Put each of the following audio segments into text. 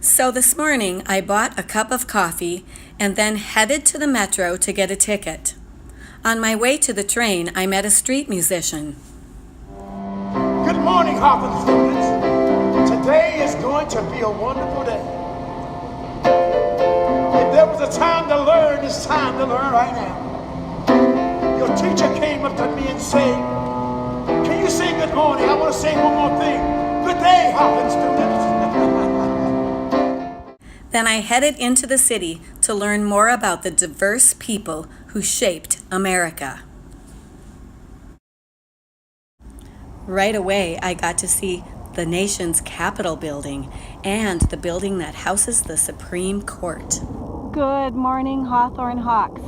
So this morning I bought a cup of coffee and then headed to the metro to get a ticket. On my way to the train, I met a street musician. Good morning, Hopkins students. Today is going to be a wonderful day. If there was a time to learn, it's time to learn right now. Your teacher came up to me and said, "Can you say good morning? I want to say one more thing. Good day, Hopkins students." Then I headed into the city to learn more about the diverse people who shaped America. Right away, I got to see the nation's Capitol building and the building that houses the Supreme Court. Good morning, Hawthorne Hawks.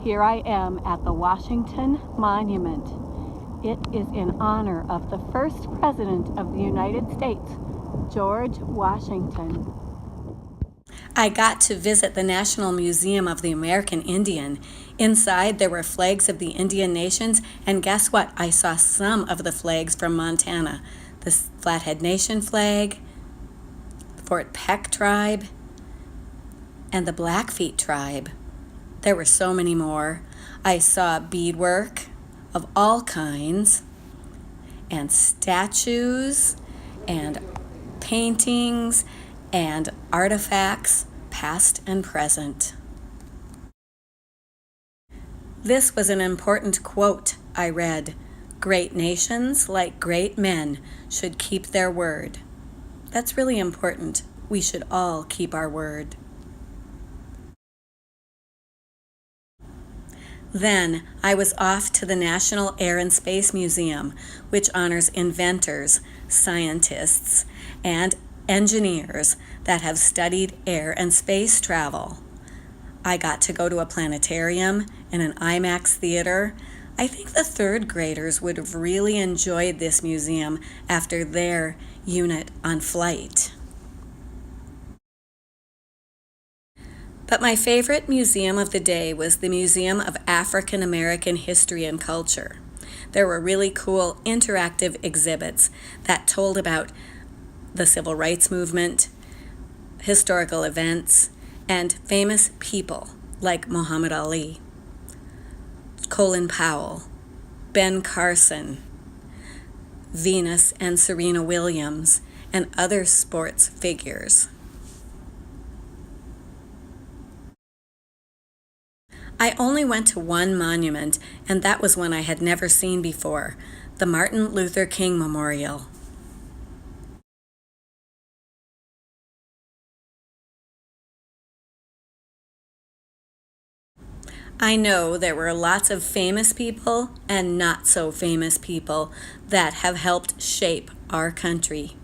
Here I am at the Washington Monument. It is in honor of the first president of the United States, George Washington. I got to visit the National Museum of the American Indian. Inside, there were flags of the Indian nations, and guess what? I saw some of the flags from Montana. The Flathead Nation flag, the Fort Peck tribe, and the Blackfeet tribe. There were so many more. I saw beadwork of all kinds, and statues, and paintings, and artifacts, past and present. This was an important quote I read. Great nations, like great men, should keep their word. That's really important. We should all keep our word. Then I was off to the National Air and Space Museum, which honors inventors, scientists, and engineers that have studied air and space travel. I got to go to a planetarium and an IMAX theater. I think the third graders would have really enjoyed this museum after their unit on flight. But my favorite museum of the day was the Museum of African American History and Culture. There were really cool interactive exhibits that told about the Civil Rights Movement, historical events, and famous people like Muhammad Ali, Colin Powell, Ben Carson, Venus and Serena Williams, and other sports figures. I only went to one monument, and that was one I had never seen before, the Martin Luther King Memorial. I know there were lots of famous people and not so famous people that have helped shape our country.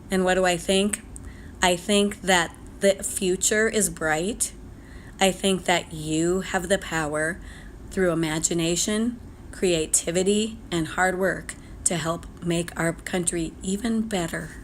And what do I think? I think that the future is bright. I think that you have the power through imagination, creativity, and hard work to help make our country even better.